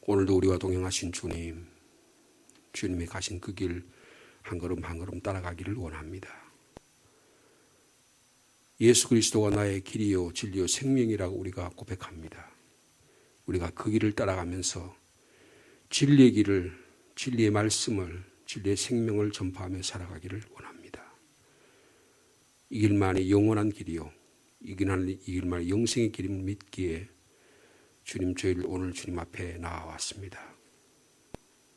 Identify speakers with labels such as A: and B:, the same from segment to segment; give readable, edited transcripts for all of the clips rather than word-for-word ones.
A: 오늘도 우리와 동행하신 주님, 주님이 가신 그 길 한 걸음 한 걸음 따라가기를 원합니다. 예수 그리스도가 나의 길이요 진리요 생명이라고 우리가 고백합니다. 우리가 그 길을 따라가면서 진리의 길을, 진리의 말씀을, 진리의 생명을 전파하며 살아가기를 원합니다. 이 길만이 영원한 길이요, 이 길만이 영생의 길임을 믿기에 주님, 저희를 오늘 주님 앞에 나와왔습니다.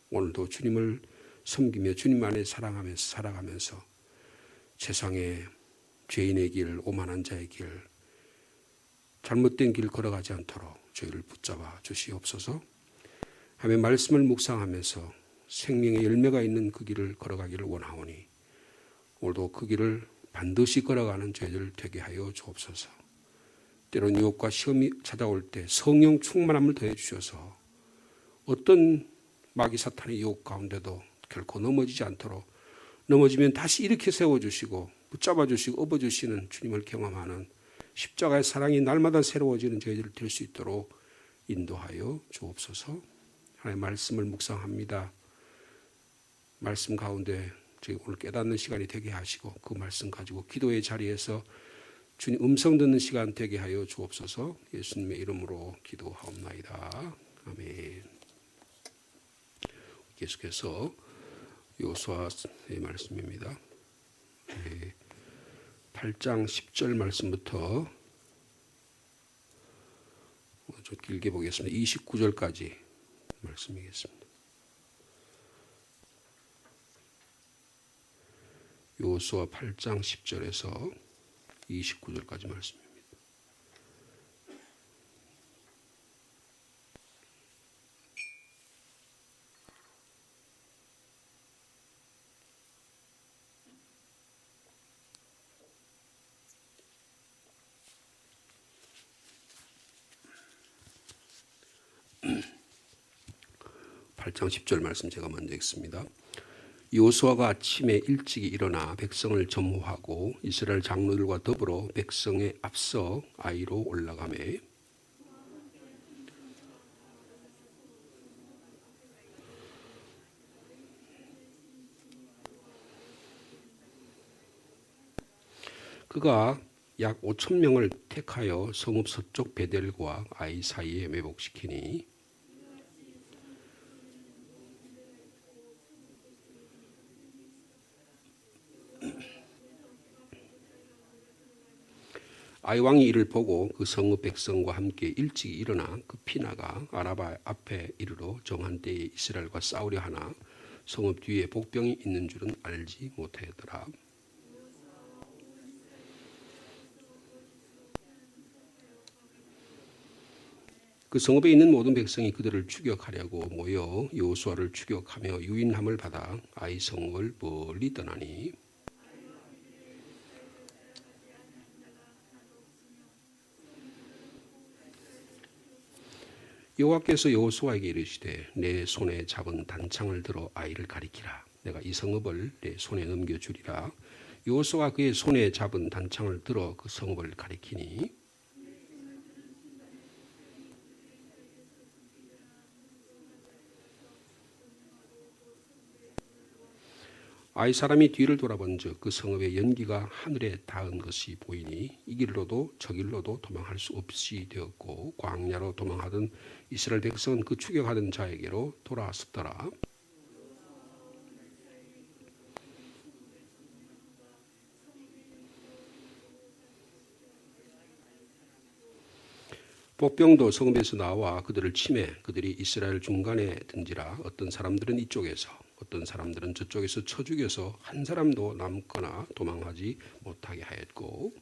A: 오늘도 주님을 섬기며 주님 안에 사랑하면서 살아가면서 세상의 죄인의 길, 오만한 자의 길, 잘못된 길 걸어가지 않도록 저희를 붙잡아 주시옵소서. 하며 말씀을 묵상하면서 생명의 열매가 있는 그 길을 걸어가기를 원하오니 오늘도 그 길을 반드시 걸어가는 저희들 되게 하여 주옵소서. 때론 유혹과 시험이 찾아올 때 성령 충만함을 더해 주셔서 어떤 마귀 사탄의 유혹 가운데도 결코 넘어지지 않도록, 넘어지면 다시 일으켜 세워주시고 붙잡아 주시고 업어주시는 주님을 경험하는 십자가의 사랑이 날마다 새로워지는 저희들 될 수 있도록 인도하여 주옵소서. 하나님의 말씀을 묵상합니다. 말씀 가운데 저희 오늘 깨닫는 시간이 되게 하시고 그 말씀 가지고 기도의 자리에서 주님 음성 듣는 시간 되게 하여 주옵소서. 예수님의 이름으로 기도하옵나이다. 아멘. 계속해서 여호수아의 말씀입니다. 8장 10절 말씀부터 좀 길게 보겠습니다. 29절까지 말씀이겠습니다. 여호수아 8장 10절에서 29절까지 말씀입니다. (8장 10절) 말씀 제가 먼저 읽습니다. 여호수아가 아침에 일찍이 일어나 백성을 점호하고 이스라엘 장로들과 더불어 백성에 앞서 아이로 올라가매 그가 약 5,000명을 택하여 성읍 서쪽 베델과 아이 사이에 매복시키니 아이 왕이 이를 보고 그 성읍 백성과 함께 일찍 일어나 급히 나가 아라바 앞에 이르러 정한 때에 이스라엘과 싸우려 하나 성읍 뒤에 복병이 있는 줄은 알지 못하였더라. 그 성읍에 있는 모든 백성이 그들을 추격하려고 모여 여호수아를 추격하며 유인함을 받아 아이 성읍을 멀리 떠나니 여호와께서 여호수아에게 이르시되 내 손에 잡은 단창을 들어 아이를 가리키라. 내가 이 성읍을 내 손에 넘겨주리라. 여호수아가 그의 손에 잡은 단창을 들어 그 성읍을 가리키니 아이 사람이 뒤를 돌아본즉 그 성읍의 연기가 하늘에 닿은 것이 보이니 이 길로도 저 길로도 도망할 수 없이 되었고 광야로 도망하던 이스라엘 백성은 그 추격하던 자에게로 돌아섰더라. 복병도 성읍에서 나와 그들을 치매 그들이 이스라엘 중간에 든지라. 어떤 사람들은 이쪽에서 어떤 사람들은 저쪽에서 쳐 죽여서 한 사람도 남거나 도망하지 못하게 하였고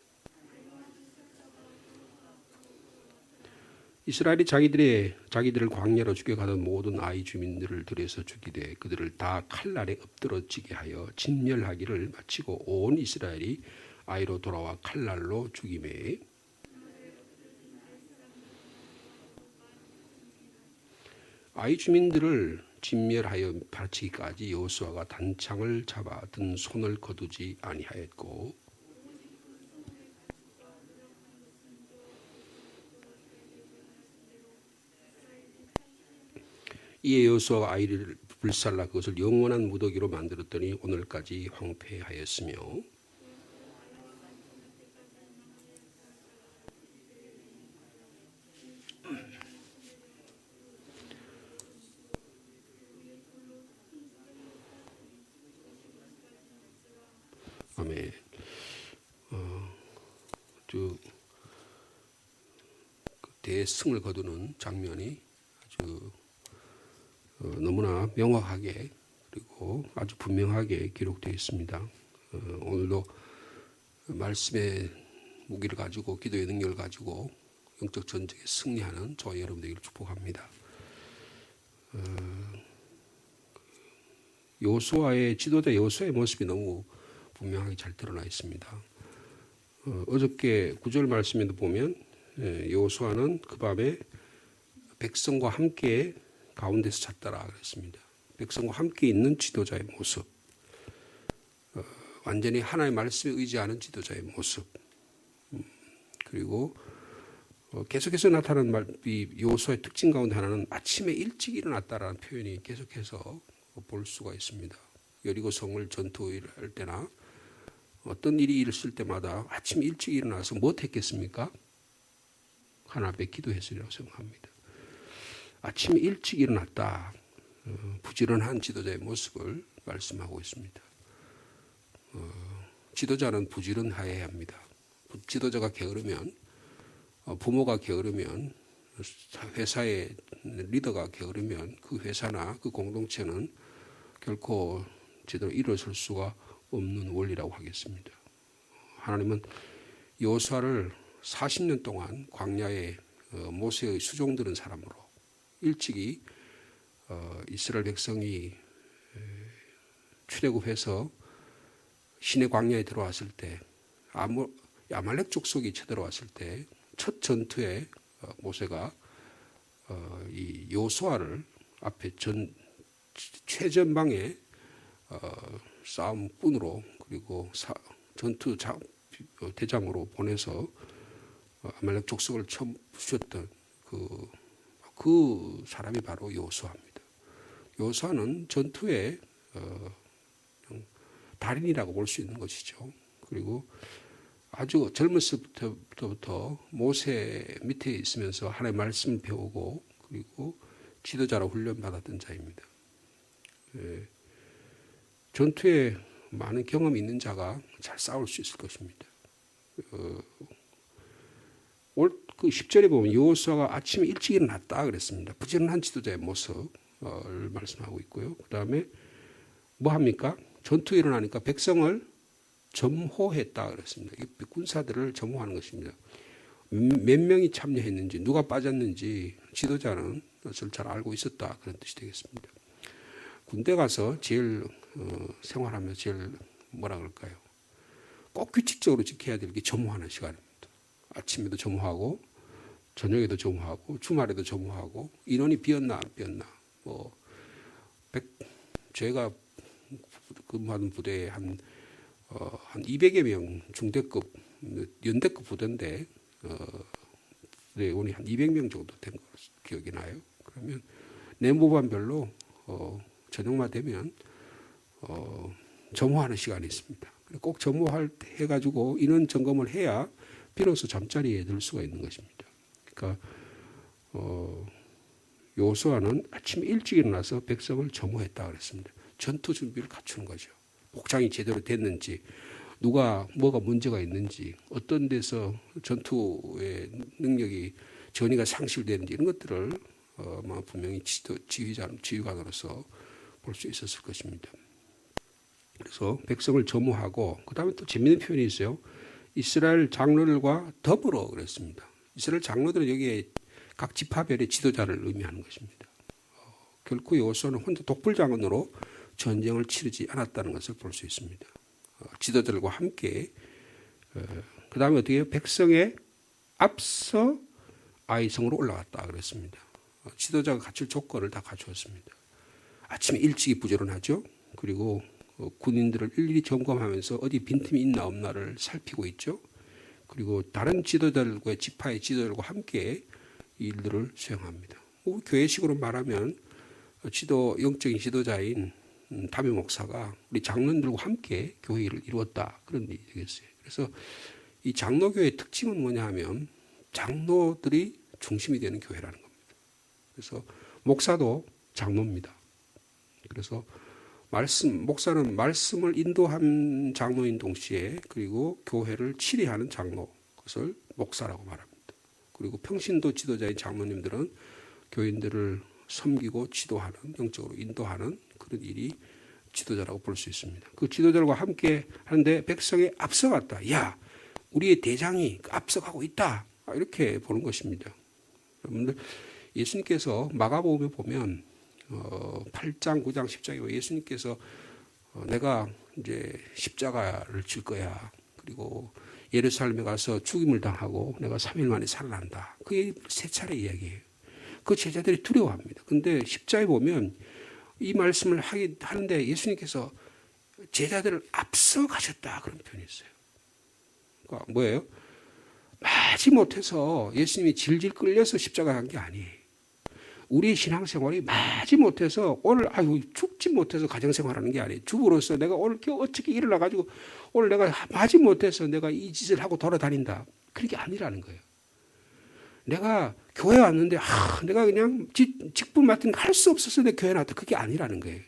A: 이스라엘이 자기들을 광야로 죽여가던 모든 아이 주민들을 들여서 죽이되 그들을 다 칼날에 엎드러지게 하여 진멸하기를 마치고 온 이스라엘이 아이로 돌아와 칼날로 죽이매 아이 주민들을 진멸하여 바치기까지 여호수아가 단창을 잡아 든 손을 거두지 아니하였고 이에 여호수아가 아이를 불살라 그것을 영원한 무더기로 만들었더니 오늘까지 황폐하였으며. 아멘. 아주 대승을 거두는 장면이 아주 너무나 명확하게 그리고 아주 분명하게 기록되어 있습니다. 오늘도 말씀의 무기를 가지고 기도의 능력을 가지고 영적 전쟁에 승리하는 저와 여러분 되기를 축복합니다. 여호수아의 지도자 여호수아의 모습이 너무 분명하게 잘 드러나 있습니다. 어저께 9절 말씀에도 보면 여호수아는 그 밤에 백성과 함께 가운데서 잤더라 그랬습니다. 백성과 함께 있는 지도자의 모습, 완전히 하나의 말씀에 의지하는 지도자의 모습, 그리고 계속해서 나타나는 이 여호수아의 특징 가운데 하나는 아침에 일찍 일어났다라는 표현이 계속해서 볼 수가 있습니다. 여리고 성을 전투할 때나 어떤 일이 있을 때마다 아침 일찍 일어나서 뭐 했겠습니까? 하나님 앞에 기도했으리라고 생각합니다. 아침에 일찍 일어났다. 부지런한 지도자의 모습을 말씀하고 있습니다. 지도자는 부지런해야 합니다. 지도자가 게으르면, 부모가 게으르면, 회사의 리더가 게으르면 그 회사나 그 공동체는 결코 제대로 일어설 수가 없는 원리라고 하겠습니다. 하나님은 여호수아를 40년 동안 광야에 모세의 수종 들은 사람으로 일찍이 이스라엘 백성이 출애굽해서 시내 광야에 들어왔을 때 아말렉 족속이 쳐들어왔을 때 첫 전투에 모세가 이 여호수아를 앞에 최전방에 싸움꾼으로 그리고 전투 대장으로 보내서 아말렉 족속을 처음 부셨던 그 사람이 바로 여호수아입니다. 여호수아는 전투의 달인이라고 볼 수 있는 것이죠. 그리고 아주 젊었을 때부터 모세 밑에 있으면서 하나님의 말씀을 배우고 그리고 지도자로 훈련받았던 자입니다. 전투에 많은 경험이 있는 자가 잘 싸울 수 있을 것입니다. 그 10절에 보면 여호수아가 아침에 일찍 일어났다 그랬습니다. 부지런한 지도자의 모습을 말씀하고 있고요. 그 다음에 뭐 합니까? 전투에 일어나니까 백성을 점호했다 그랬습니다. 군사들을 점호하는 것입니다. 몇 명이 참여했는지 누가 빠졌는지 지도자는 그것을 잘 알고 있었다 그런 뜻이 되겠습니다. 군대 가서 제일 생활하면서 제일 뭐라 그럴까요? 꼭 규칙적으로 지켜야 될 게 점호하는 시간입니다. 아침에도 점호하고 저녁에도 점호하고 주말에도 점호하고 인원이 비었나 안 비었나 제가 근무하는 부대에 한 200여 명 중대급 연대급 부대인데 부대원이 한 200명 정도 된 거 기억이 나요. 그러면 내무반별로 저녁만 되면 점호하는 시간이 있습니다. 꼭 점호해가지고 인원 점검을 해야 비로소 잠자리에 들 수가 있는 것입니다. 그러니까 여호수아는 아침에 일찍 일어나서 백성을 점호했다 그랬습니다. 전투 준비를 갖추는 거죠. 복장이 제대로 됐는지, 누가 뭐가 문제가 있는지, 어떤 데서 전투의 능력이 전이가 상실되는지 이런 것들을 분명히 지휘관으로서 볼 수 있었을 것입니다. 그래서 백성을 점호하고 그 다음에 또 재미있는 표현이 있어요. 이스라엘 장로들과 더불어 그랬습니다. 이스라엘 장로들은 여기에 각 지파별의 지도자를 의미하는 것입니다. 결코 여호수아는 혼자 독불장군으로 전쟁을 치르지 않았다는 것을 볼 수 있습니다. 지도자들과 함께 그 다음에 어떻게 해요? 백성에 앞서 아이성으로 올라갔다 그랬습니다. 지도자가 갖출 조건을 다 갖추었습니다. 아침에 일찍이 부지런하죠. 그리고 군인들을 일일이 점검하면서 어디 빈틈이 있나 없나를 살피고 있죠. 그리고 다른 지도자들과 지파의 지도자들과 함께 이 일들을 수행합니다. 교회식으로 말하면 영적인 지도자인 담임 목사가 우리 장로들과 함께 교회를 이루었다. 그런 일이 되겠어요. 그래서 이 장로교회의 특징은 뭐냐 하면 장로들이 중심이 되는 교회라는 겁니다. 그래서 목사도 장로입니다. 그래서 목사는 말씀을 인도한 장로인 동시에 그리고 교회를 치리하는 장로, 그것을 목사라고 말합니다. 그리고 평신도 지도자인 장로님들은 교인들을 섬기고 지도하는, 영적으로 인도하는 그런 일이 지도자라고 볼 수 있습니다. 그 지도자들과 함께 하는데 백성에 앞서갔다. 야, 우리의 대장이 앞서가고 있다. 이렇게 보는 것입니다. 여러분들, 예수님께서 마가복음에 보면 8장, 9장, 10장에 예수님께서 내가 이제 십자가를 질 거야. 그리고 예루살렘에 가서 죽임을 당하고 내가 3일 만에 살아난다. 그게 세 차례 이야기예요. 그 제자들이 두려워합니다. 근데 10장에 보면 이 말씀을 하는데 예수님께서 제자들을 앞서 가셨다. 그런 표현이 있어요. 그러니까 뭐예요? 마지못해서 예수님이 질질 끌려서 십자가 간 게 아니에요. 우리의 신앙생활이 마지못해서 오늘 죽지 못해서 가정생활하는 게 아니에요. 주부로서 내가 오늘 어떻게 일어나가지고 오늘 내가 마지못해서 내가 이 짓을 하고 돌아다닌다. 그게 아니라는 거예요. 내가 교회 왔는데 내가 그냥 직분 맡은 거 할 수 없어서 내 교회 나왔다. 그게 아니라는 거예요.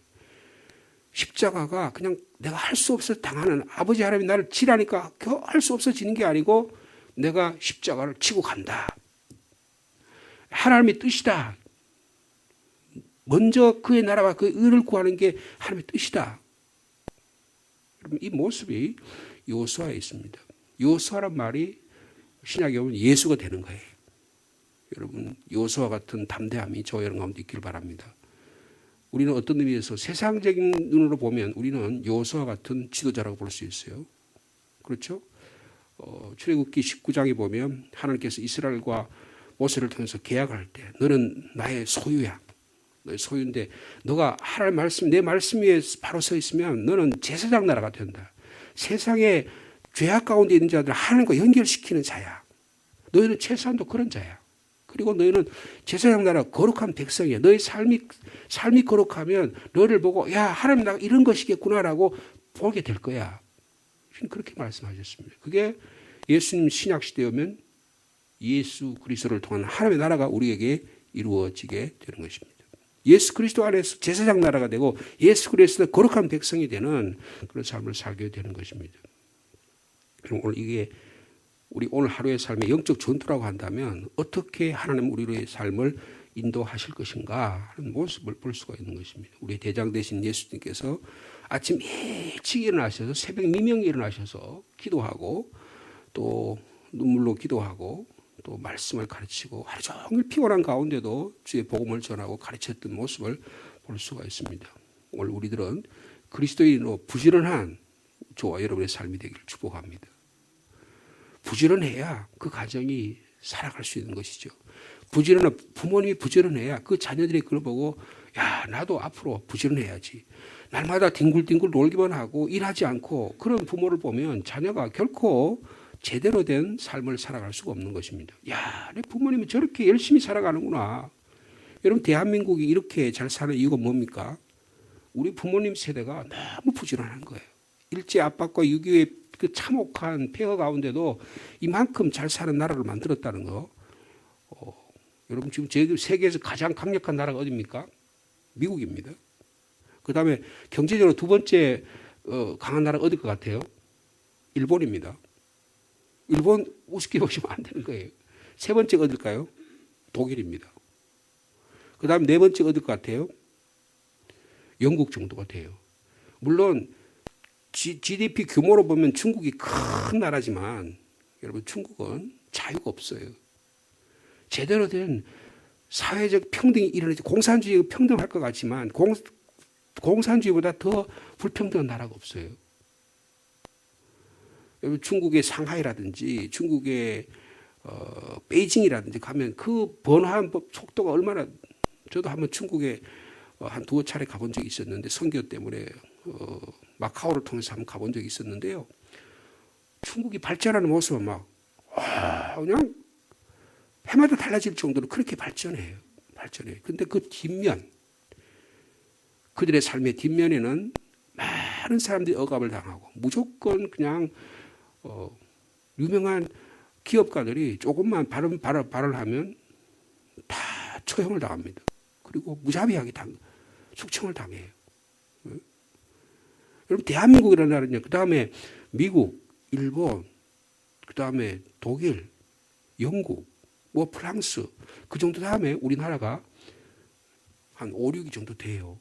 A: 십자가가 그냥 내가 할 수 없어서 당하는 아버지 하나님이 나를 치라니까 할 수 없어 지는 게 아니고 내가 십자가를 치고 간다. 하나님의 뜻이다. 먼저 그의 나라와 그의 의를 구하는 게 하나님의 뜻이다. 여러분, 이 모습이 요수아에 있습니다. 요수아란 말이 신약에 보면 예수가 되는 거예요. 여러분, 요수아 같은 담대함이 저 여러분 가운데 있길 바랍니다. 우리는 어떤 의미에서 세상적인 눈으로 보면 우리는 요수아 같은 지도자라고 볼 수 있어요. 그렇죠? 출애굽기 19장에 보면 하나님께서 이스라엘과 모세를 통해서 계약할 때 너는 나의 소유야. 너의 소유인데 너가 하나님 말씀, 내 말씀 위에 바로 서 있으면 너는 제사장 나라가 된다. 세상에 죄악 가운데 있는 자들을 하나님과 연결시키는 자야. 너희는 최소한도 그런 자야. 그리고 너희는 제사장 나라 거룩한 백성이야. 너희 삶이 거룩하면 너희를 보고 야 하나님 나가 이런 것이겠구나라고 보게 될 거야. 그렇게 말씀하셨습니다. 그게 예수님 신약 시대에 오면 예수 그리스도를 통한 하나님의 나라가 우리에게 이루어지게 되는 것입니다. 예수 그리스도 안에서 제사장 나라가 되고 예수 그리스도 거룩한 백성이 되는 그런 삶을 살게 되는 것입니다. 그럼 오늘 이게 우리 오늘 하루의 삶의 영적 전투라고 한다면 어떻게 하나님 우리의 삶을 인도하실 것인가 하는 모습을 볼 수가 있는 것입니다. 우리의 대장 되신 예수님께서 아침 일찍 일어나셔서 새벽 미명에 일어나셔서 기도하고 또 눈물로 기도하고 또 말씀을 가르치고 하루 종일 피곤한 가운데도 주의 복음을 전하고 가르쳤던 모습을 볼 수가 있습니다. 오늘 우리들은 그리스도인으로 부지런한 저와 여러분의 삶이 되기를 축복합니다. 부지런해야 그 가정이 살아갈 수 있는 것이죠. 부모님이 부지런해야 그 자녀들이 그걸 보고 야 나도 앞으로 부지런해야지. 날마다 뒹굴뒹굴 놀기만 하고 일하지 않고 그런 부모를 보면 자녀가 결코 제대로 된 삶을 살아갈 수가 없는 것입니다. 야, 내 부모님이 저렇게 열심히 살아가는구나. 여러분 대한민국이 이렇게 잘 사는 이유가 뭡니까? 우리 부모님 세대가 너무 부지런한 거예요. 일제 압박과 6.25의 그 참혹한 폐허 가운데도 이만큼 잘 사는 나라를 만들었다는 거. 여러분 지금 세계에서 가장 강력한 나라가 어디입니까? 미국입니다. 그 다음에 경제적으로 두 번째 강한 나라가 어딜 것 같아요? 일본입니다. 일본 우습게 보시면 안 되는 거예요. 세 번째가 어딜까요? 독일입니다. 그 다음 네 번째가 어딜 것 같아요? 영국 정도가 돼요. 물론 GDP 규모로 보면 중국이 큰 나라지만 여러분 중국은 자유가 없어요. 제대로 된 사회적 평등이 일어나지 공산주의가 평등할 것 같지만 공산주의보다 더 불평등한 나라가 없어요. 여러분 중국의 상하이라든지 중국의 베이징이라든지 가면 그 번화한 속도가 얼마나 저도 한번 중국에 한 두어 차례 가본 적이 있었는데 선교 때문에 마카오를 통해서 한번 가본 적이 있었는데요. 중국이 발전하는 모습은 막 그냥 해마다 달라질 정도로 그렇게 발전해요. 근데 그 뒷면 그들의 삶의 뒷면에는 많은 사람들이 억압을 당하고 무조건 그냥 유명한 기업가들이 조금만 발언을 하면 다 처형을 당합니다. 그리고 무자비하게 숙청을 당해요. 여러분 대한민국이라는 나라는요. 그 다음에 미국, 일본, 그 다음에 독일, 영국, 뭐 프랑스 그 정도 다음에 우리나라가 한 5, 6위 정도 돼요.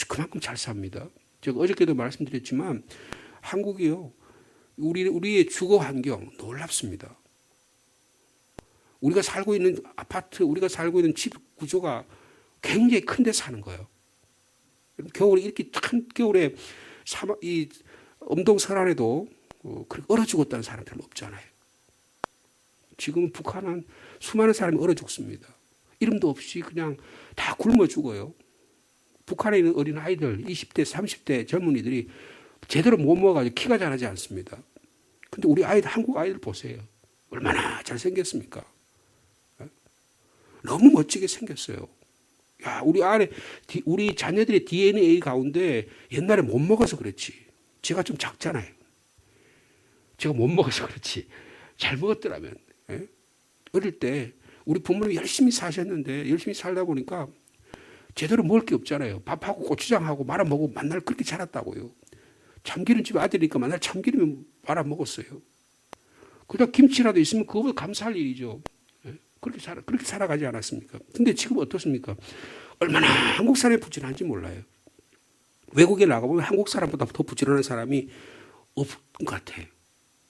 A: 그만큼 잘 삽니다. 제가 어저께도 말씀드렸지만 한국이요. 우리의 주거 환경 놀랍습니다. 우리가 살고 있는 아파트, 우리가 살고 있는 집 구조가 굉장히 큰 데 사는 거예요. 겨울에 이렇게 큰 겨울에 이 엄동설안에도 얼어 죽었다는 사람들은 없잖아요. 지금 북한은 수많은 사람이 얼어 죽습니다. 이름도 없이 그냥 다 굶어 죽어요. 북한에 있는 어린 아이들, 20대, 30대 젊은이들이 제대로 못 먹어가지고 키가 자라지 않습니다. 근데 우리 아이들, 한국 아이들 보세요. 얼마나 잘생겼습니까? 너무 멋지게 생겼어요. 야, 우리 자녀들의 DNA 가운데 옛날에 못 먹어서 그렇지. 제가 좀 작잖아요. 제가 못 먹어서 그렇지. 잘 먹었더라면. 예? 어릴 때 우리 부모님이 열심히 사셨는데 열심히 살다 보니까 제대로 먹을 게 없잖아요. 밥하고 고추장하고 말아 먹고 만날 그렇게 자랐다고요. 참기름집 아들이니까 만날 참기름을 말아 먹었어요. 그러다 김치라도 있으면 그거보다 감사할 일이죠. 그렇게 살아가지 않았습니까? 근데 지금 어떻습니까? 얼마나 한국 사람이 부지런한지 몰라요. 외국에 나가보면 한국 사람보다 더 부지런한 사람이 없는 것 같아요.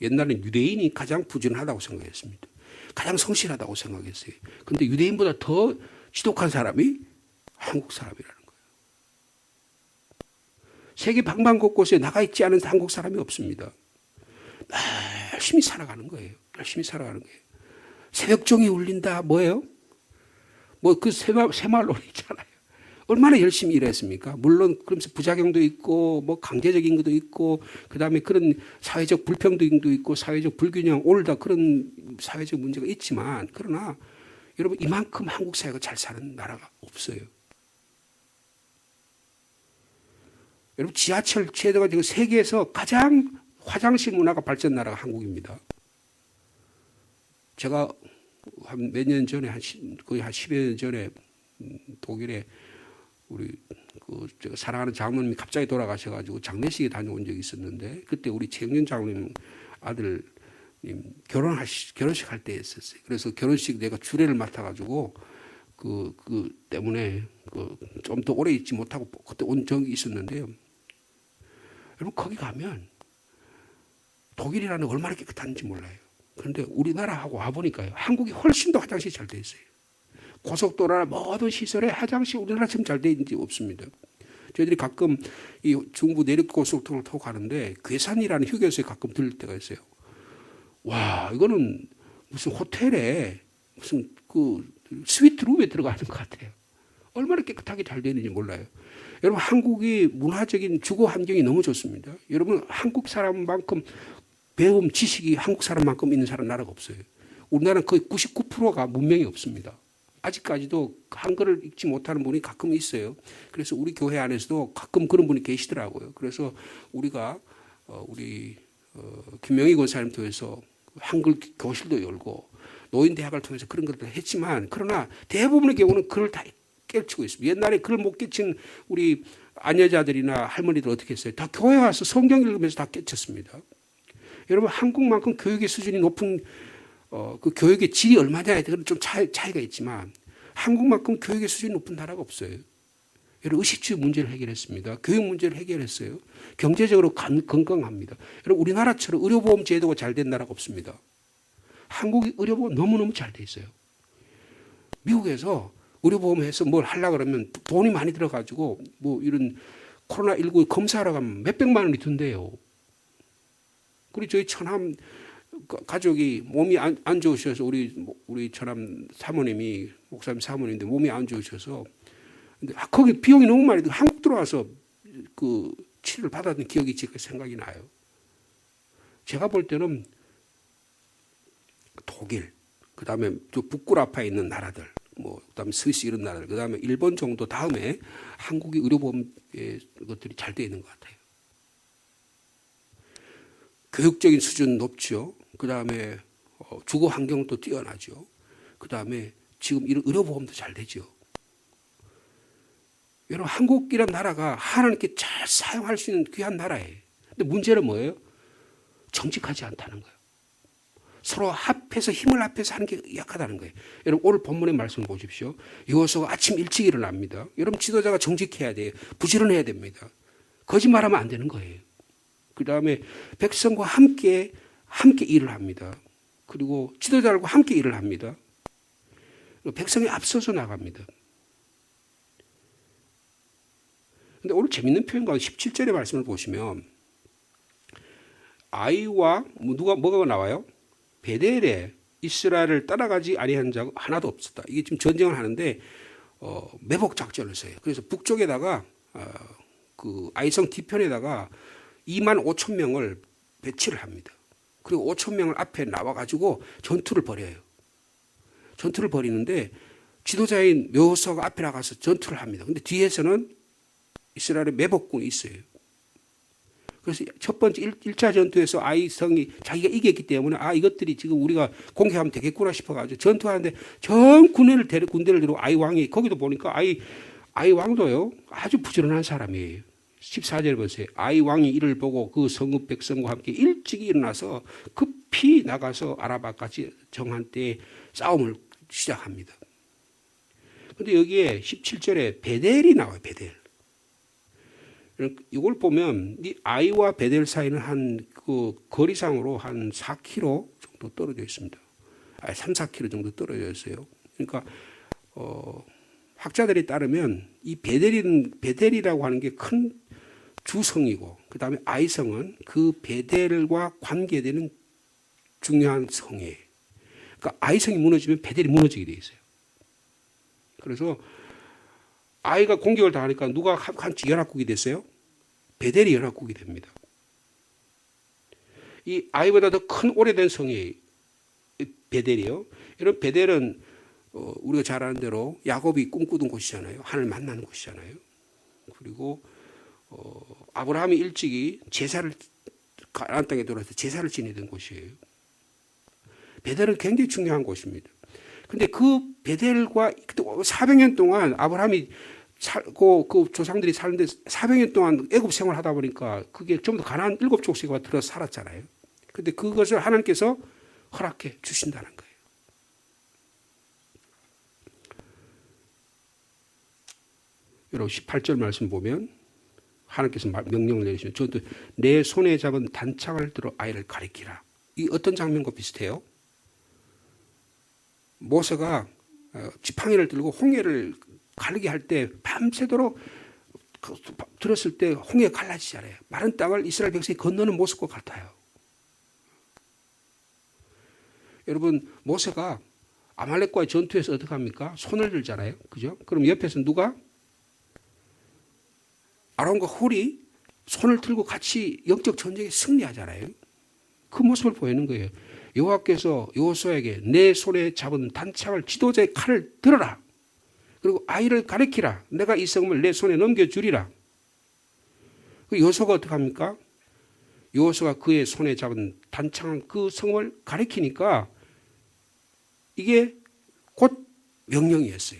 A: 옛날에는 유대인이 가장 부지런하다고 생각했습니다. 가장 성실하다고 생각했어요. 근데 유대인보다 더 지독한 사람이 한국 사람이라는 거예요. 세계 방방곳곳에 나가 있지 않은 한국 사람이 없습니다. 열심히 살아가는 거예요. 열심히 살아가는 거예요. 새벽종이 울린다. 뭐예요? 뭐 그 새마을놀이 있잖아요. 얼마나 열심히 일했습니까? 물론 그러면서 부작용도 있고 뭐 강제적인 것도 있고 그다음에 그런 사회적 불평등도 있고 사회적 불균형 오늘 다 그런 사회적 문제가 있지만 그러나 여러분 이만큼 한국 사회가 잘 사는 나라가 없어요. 여러분 지하철 제도가 지금 세계에서 가장 화장실 문화가 발전 나라가 한국입니다. 제가 한 몇 년 전에 거의 한 10여 년 전에 독일에 우리 제가 사랑하는 장로님이 갑자기 돌아가셔가지고 장례식에 다녀온 적이 있었는데 그때 우리 최영년 장로님 아들님 결혼식 할 때 했었어요. 그래서 결혼식 내가 주례를 맡아가지고 그 때문에 좀 더 오래 있지 못하고 그때 온 적이 있었는데요. 여러분 거기 가면 독일이라는 얼마나 깨끗한지 몰라요. 그런데 우리나라하고 와보니까요. 한국이 훨씬 더 화장실이 잘 돼 있어요. 고속도로나 모든 시설에 화장실 우리나라처럼 잘 돼 있는지 없습니다. 저희들이 가끔 이 중부 내륙고속도로를 타고 가는데 괴산이라는 휴게소에 가끔 들릴 때가 있어요. 와, 이거는 무슨 호텔에 무슨 스위트룸에 들어가는 것 같아요. 얼마나 깨끗하게 잘 되는지 몰라요. 여러분 한국이 문화적인 주거 환경이 너무 좋습니다. 여러분 한국 사람만큼 배움, 지식이 한국 사람만큼 있는 나라가 없어요. 우리나라는 거의 99%가 문명이 없습니다. 아직까지도 한글을 읽지 못하는 분이 가끔 있어요. 그래서 우리 교회 안에서도 가끔 그런 분이 계시더라고요. 그래서 우리가 김명희 권사님 통해서 한글 교실도 열고 노인대학을 통해서 그런 것들을 했지만 그러나 대부분의 경우는 글을 다 깨치고 있습니다. 옛날에 글을 못 깨친 우리 아녀자들이나 할머니들 어떻게 했어요? 다 교회 와서 성경 읽으면서 다 깨쳤습니다. 여러분 한국만큼 교육의 수준이 높은 그 교육의 질이 얼마냐에 대해서는 좀 차이가 있지만 한국만큼 교육의 수준이 높은 나라가 없어요. 여러분 의식주의 문제를 해결했습니다. 교육 문제를 해결했어요. 경제적으로 건강합니다. 여러분 우리나라처럼 의료보험 제도가 잘 된 나라가 없습니다. 한국이 의료보험 너무너무 잘 돼 있어요. 미국에서 의료보험에서 뭘 하려고 그러면 돈이 많이 들어가지고 뭐 이런 코로나19 검사하러 가면 몇백만 원이 든대요. 그리고 저희 처남 가족이 몸이 안 좋으셔서 우리 처남 사모님이 목사님 사모님인데 몸이 안 좋으셔서 근데 거기 비용이 너무 많이 들고 한국 들어와서 그 치료를 받았던 기억이 지금 생각이 나요. 제가 볼 때는 독일, 그 다음에 북구라파에 있는 나라들, 그다음에 스위스 이런 나라들, 그다음에 일본 정도 다음에 한국의 의료보험 것들이 잘 되어 있는 것 같아요. 교육적인 수준 높죠. 그다음에 주거 환경도 뛰어나죠. 그다음에 지금 이런 의료보험도 잘 되죠. 여러분, 한국이란 나라가 하나님께 잘 사용할 수 있는 귀한 나라예요. 근데 문제는 뭐예요? 정직하지 않다는 거예요. 서로 합해서 힘을 합해서 하는 게 약하다는 거예요. 여러분, 오늘 본문의 말씀을 보십시오. 여호수아가 아침 일찍 일어납니다. 여러분, 지도자가 정직해야 돼요. 부지런해야 됩니다. 거짓말하면 안 되는 거예요. 그 다음에 백성과 함께 일을 합니다. 그리고 지도자들과 함께 일을 합니다. 백성이 앞서서 나갑니다. 근데 오늘 재밌는 표현 가운데 17절의 말씀을 보시면 아이와 뭐가 나와요? 베델에 이스라엘을 따라가지 아니한 자가 하나도 없었다. 이게 지금 전쟁을 하는데 매복 작전을 써요. 그래서 북쪽에다가 그 아이성 뒤편에다가 2만 5천 명을 배치를 합니다. 그리고 5천 명을 앞에 나와가지고 전투를 벌여요. 전투를 벌이는데 지도자인 여호수아가 앞에 나가서 전투를 합니다. 근데 뒤에서는 이스라엘의 매복군이 있어요. 그래서 첫 번째 1차 전투에서 아이성이 자기가 이겼기 때문에 이것들이 지금 우리가 공격하면 되겠구나 싶어가지고 전투하는데 전 군대를 데리고 아이 왕이 거기도 보니까 아이 왕도요 아주 부지런한 사람이에요. 14절에 보세요. 아이 왕이 이를 보고 그 성읍 백성과 함께 일찍 일어나서 급히 나가서 아라바까지 정한 때에 싸움을 시작합니다. 그런데 여기에 17절에 베델이 나와요. 베델. 이걸 보면 이 아이와 베델 사이는 한 그 거리상으로 한 4km 정도 떨어져 있습니다. 3, 4km 정도 떨어져 있어요. 그러니까 학자들에 따르면 이 베델이라고 하는 게 큰 주성이고 그 다음에 아이성은 그 베델과 관계되는 중요한 성이에요. 그러니까 아이성이 무너지면 베델이 무너지게 돼 있어요. 그래서 아이가 공격을 당하니까 누가 같이 연합국이 됐어요? 베델이 연합국이 됩니다. 이 아이보다 더 큰 오래된 성이에요. 베델이요. 이런 베델은 우리가 잘 아는 대로 야곱이 꿈꾸던 곳이잖아요. 하나님을 만나는 곳이잖아요. 그리고 아브라함이 일찍이 제사를 가나안 땅에 들어와서 제사를 지내던 곳이에요. 베델은 굉장히 중요한 곳입니다. 근데 그 베델과 400년 동안 아브라함이 살고 그 조상들이 사는데 400년 동안 애굽 생활하다 보니까 그게 전부 다 가나안 7족속에 들어서 살았잖아요. 근데 그것을 하나님께서 허락해 주신다는 거예요. 여러분 18절 말씀 보면 하나님께서 명령을 내리시면 저도 내 손에 잡은 단창을 들어 아이를 가리키라. 이 어떤 장면과 비슷해요? 모세가 지팡이를 들고 홍해를 가르게 할 때 밤새도록 들었을 때 홍해가 갈라지잖아요. 마른 땅을 이스라엘 백성이 건너는 모습과 같아요. 여러분 모세가 아말렉과의 전투에서 어떻게 합니까? 손을 들잖아요. 그죠? 그럼 옆에서 누가? 아론과 홀이 손을 들고 같이 영적 전쟁에 승리하잖아요. 그 모습을 보이는 거예요. 여호와께서 여호수아에게 내 손에 잡은 단창을 지도자의 칼을 들어라. 그리고 아이를 가리키라. 내가 이 성을 내 손에 넘겨주리라. 여호수아가 어떻게 합니까? 여호수아가 그의 손에 잡은 단창 그 성을 가리키니까 이게 곧 명령이었어요.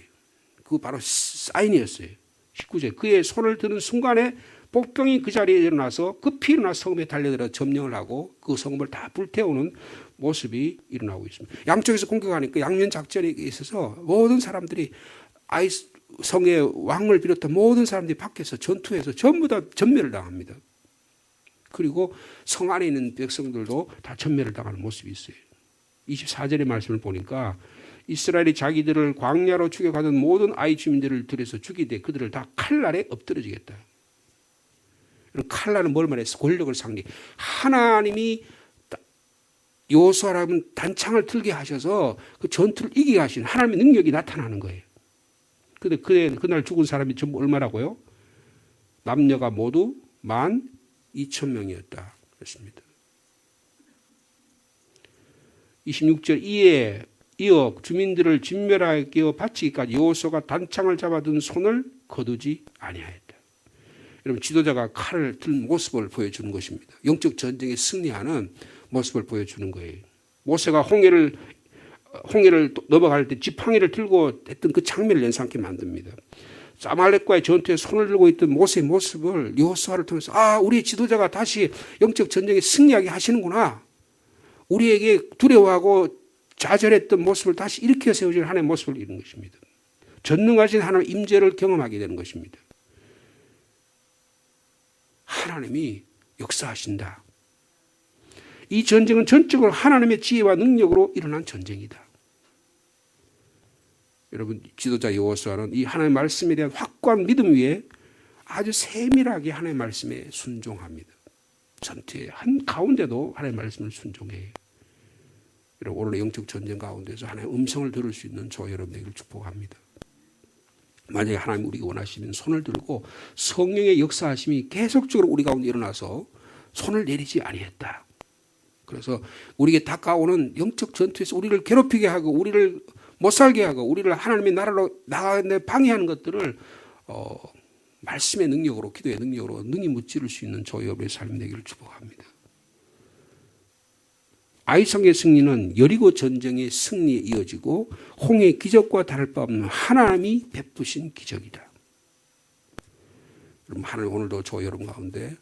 A: 그 바로 사인이었어요. 19절 그의 손을 드는 순간에 복병이 그 자리에 일어나서 급히 일어나 성읍에 달려들어 점령을 하고 그 성읍을 다 불태우는 모습이 일어나고 있습니다. 양쪽에서 공격하니까 양면 작전에 있어서 모든 사람들이 아이 성의 왕을 비롯한 모든 사람들이 밖에서 전투에서 전부 다 전멸을 당합니다. 그리고 성 안에 있는 백성들도 다 전멸을 당하는 모습이 있어요. 24절의 말씀을 보니까 이스라엘이 자기들을 광야로 추격하던 모든 아이 주민들을 들여서 죽이되 그들을 다 칼날에 엎드려지겠다. 칼날은 뭘 말했어? 권력을 상징. 하나님이 여호수아라는 단창을 들게 하셔서 그 전투를 이기게 하신 하나님의 능력이 나타나는 거예요. 근데 그날 죽은 사람이 전부 얼마라고요? 남녀가 모두 12,000명이었다. 그렇습니다. 26절 이에 이어 주민들을 진멸하여 바치기까지 여호수아가 단창을 잡아둔 손을 거두지 아니하였다. 여러분, 지도자가 칼을 든 모습을 보여주는 것입니다. 영적 전쟁에 승리하는 모습을 보여주는 거예요. 모세가 홍해를 넘어갈 때 지팡이를 들고 했던 그 장면을 연상케 만듭니다. 아말렉과의 전투에 손을 들고 있던 모세의 모습을 여호수아를 통해서 우리의 지도자가 다시 영적 전쟁에 승리하게 하시는구나. 우리에게 두려워하고 좌절했던 모습을 다시 일으켜 세우시는 하나님의 모습을 이루는 것입니다. 전능하신 하나님의 임재를 경험하게 되는 것입니다. 하나님이 역사하신다. 이 전쟁은 전적으로 하나님의 지혜와 능력으로 일어난 전쟁이다. 여러분, 지도자 여호수아는 이 하나님의 말씀에 대한 확고한 믿음 위에 아주 세밀하게 하나님의 말씀에 순종합니다. 전투의 한 가운데도 하나님의 말씀을 순종해요. 여러분, 오늘의 영적 전쟁 가운데서 하나님의 음성을 들을 수 있는 저와 여러분에게 축복합니다. 만약에 하나님 우리가 원하시면 손을 들고 성령의 역사하심이 계속적으로 우리 가운데 일어나서 손을 내리지 아니했다. 그래서 우리에게 다가오는 영적 전투에서 우리를 괴롭히게 하고 우리를 못 살게 하고 우리를 하나님의 나라로 나가는 방해하는 것들을 말씀의 능력으로, 기도의 능력으로 능히 무찌를 수 있는 저희 여러분의 삶이 되기를 축복합니다. 아이성의 승리는 여리고 전쟁의 승리에 이어지고 홍해의 기적과 다를 바 없는 하나님이 베푸신 기적이다. 여러분, 하나님 오늘도 저 여러분 가운데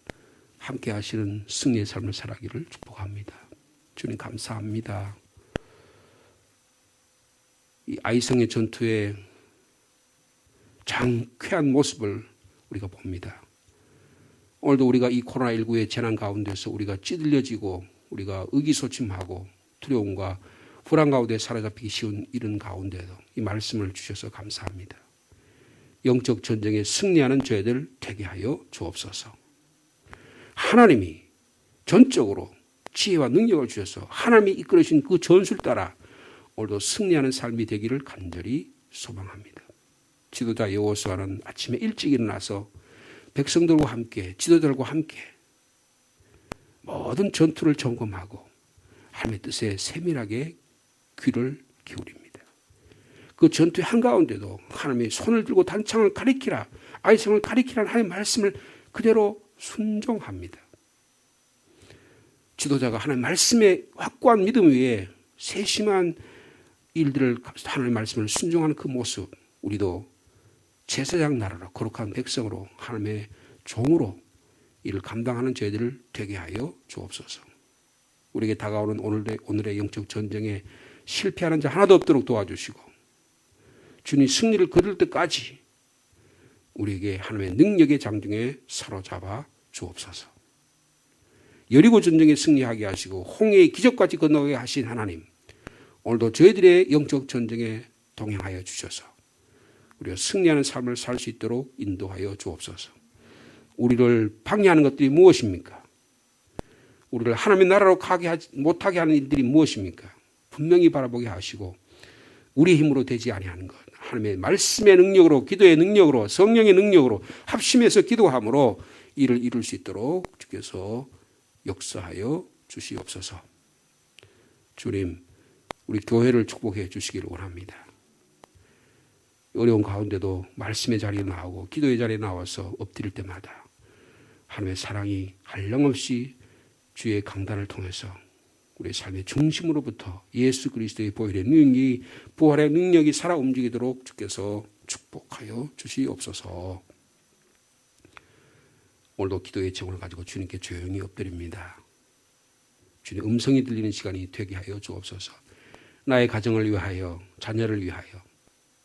A: 함께 하시는 승리의 삶을 살아가기를 축복합니다. 주님 감사합니다. 이 아이성의 전투의 장쾌한 모습을 우리가 봅니다. 오늘도 우리가 이 코로나19의 재난 가운데서 우리가 찌들려지고 우리가 의기소침하고 두려움과 불안 가운데 사로잡히기 쉬운 이런 가운데도 이 말씀을 주셔서 감사합니다. 영적 전쟁에 승리하는 저희들 되게 하여 주옵소서. 하나님이 전적으로 지혜와 능력을 주셔서 하나님이 이끌으신 그 전술 따라 오늘도 승리하는 삶이 되기를 간절히 소망합니다. 지도자 여호수아는 아침에 일찍 일어나서 백성들과 함께, 지도자들과 함께 모든 전투를 점검하고 하나님의 뜻에 세밀하게 귀를 기울입니다. 그 전투의 한가운데도 하나님의 손을 들고 단창을 가리키라, 아이성을 가리키라는 하나님의 말씀을 그대로 순종합니다. 지도자가 하나님의 말씀에 확고한 믿음 위에 세심한 일들을 하나님의 말씀을 순종하는 그 모습, 우리도 제사장 나라로 거룩한 백성으로 하나님의 종으로 이를 감당하는 저희들을 되게 하여 주옵소서. 우리에게 다가오는 오늘의 영적 전쟁에 실패하는 자 하나도 없도록 도와주시고 주님 승리를 거둘 때까지 우리에게 하나님의 능력의 장중에 사로잡아 주옵소서. 여리고 전쟁에 승리하게 하시고 홍해의 기적까지 건너게 하신 하나님, 오늘도 저희들의 영적 전쟁에 동행하여 주셔서 우리가 승리하는 삶을 살 수 있도록 인도하여 주옵소서. 우리를 방해하는 것들이 무엇입니까? 우리를 하나님의 나라로 가게 못하게 하는 일들이 무엇입니까? 분명히 바라보게 하시고 우리의 힘으로 되지 아니하는 것, 하나님의 말씀의 능력으로, 기도의 능력으로, 성령의 능력으로 합심해서 기도함으로 이를 이룰 수 있도록 주께서 역사하여 주시옵소서. 주님, 우리 교회를 축복해 주시기를 원합니다. 어려운 가운데도 말씀의 자리에 나오고 기도의 자리에 나와서 엎드릴 때마다 하나님의 사랑이 한량없이 주의 강단을 통해서 우리의 삶의 중심으로부터 예수 그리스도의 보혈의 능력이, 부활의 능력이 살아 움직이도록 주께서 축복하여 주시옵소서. 오늘도 기도의 제목을 가지고 주님께 조용히 엎드립니다. 주님 음성이 들리는 시간이 되게 하여 주옵소서. 나의 가정을 위하여, 자녀를 위하여,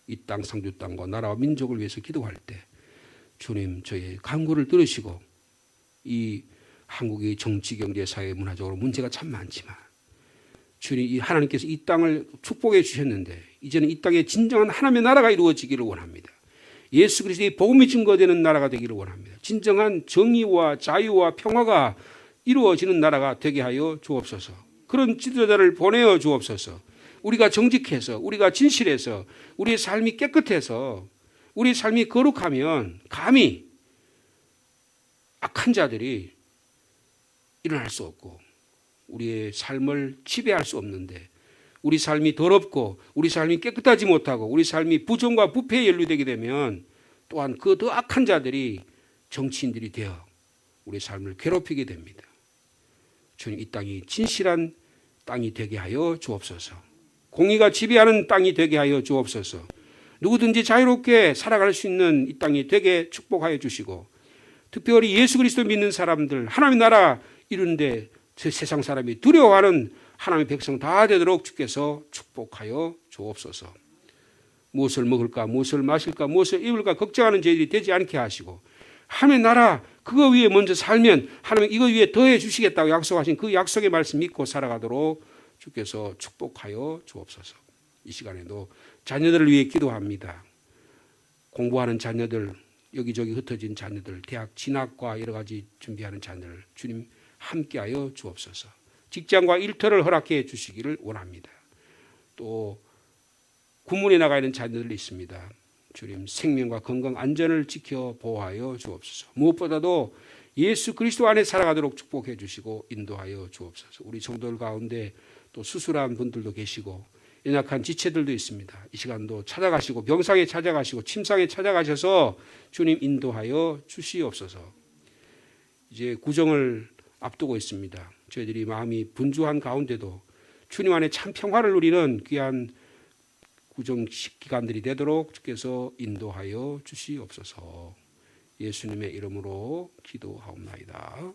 A: 이 땅 상주 땅과 나라와 민족을 위해서 기도할 때 주님 저희의 간구를 들으시고, 이 한국의 정치, 경제, 사회, 문화적으로 문제가 참 많지만 주님, 이 하나님께서 이 땅을 축복해 주셨는데 이제는 이 땅에 진정한 하나님의 나라가 이루어지기를 원합니다. 예수 그리스도의 복음이 증거되는 나라가 되기를 원합니다. 진정한 정의와 자유와 평화가 이루어지는 나라가 되게 하여 주옵소서. 그런 지도자를 보내어 주옵소서. 우리가 정직해서, 우리가 진실해서, 우리의 삶이 깨끗해서, 우리의 삶이 거룩하면 감히 악한 자들이 일어날 수 없고 우리의 삶을 지배할 수 없는데 우리 삶이 더럽고 우리 삶이 깨끗하지 못하고 우리 삶이 부정과 부패에 연루되게 되면 또한 그 더 악한 자들이 정치인들이 되어 우리 삶을 괴롭히게 됩니다. 주님, 이 땅이 진실한 땅이 되게 하여 주옵소서. 공의가 지배하는 땅이 되게 하여 주옵소서. 누구든지 자유롭게 살아갈 수 있는 이 땅이 되게 축복하여 주시고, 특별히 예수 그리스도 믿는 사람들, 하나님의 나라 이루는데 세상 사람이 두려워하는 하나님의 백성 다 되도록 주께서 축복하여 주옵소서. 무엇을 먹을까, 무엇을 마실까, 무엇을 입을까 걱정하는 저희들이 되지 않게 하시고, 하나님의 나라 그거 위에 먼저 살면 하나님 이거 위에 더해 주시겠다고 약속하신 그 약속의 말씀 믿고 살아가도록 주께서 축복하여 주옵소서. 이 시간에도 자녀들을 위해 기도합니다. 공부하는 자녀들, 여기저기 흩어진 자녀들, 대학 진학과 여러 가지 준비하는 자녀들 주님 함께하여 주옵소서. 직장과 일터를 허락해 주시기를 원합니다. 또 군문에 나가 있는 자녀들이 있습니다. 주님 생명과 건강 안전을 지켜 보호하여 주옵소서. 무엇보다도 예수 그리스도 안에 살아가도록 축복해 주시고 인도하여 주옵소서. 우리 성도들 가운데 또 수술한 분들도 계시고 연약한 지체들도 있습니다. 이 시간도 찾아가시고 병상에 찾아가시고 침상에 찾아가셔서 주님 인도하여 주시옵소서. 이제 구정을 앞두고 있습니다. 저희들이 마음이 분주한 가운데도 주님 안에 참 평화를 누리는 귀한 구정 기간들이 되도록 주께서 인도하여 주시옵소서. 예수님의 이름으로 기도하옵나이다.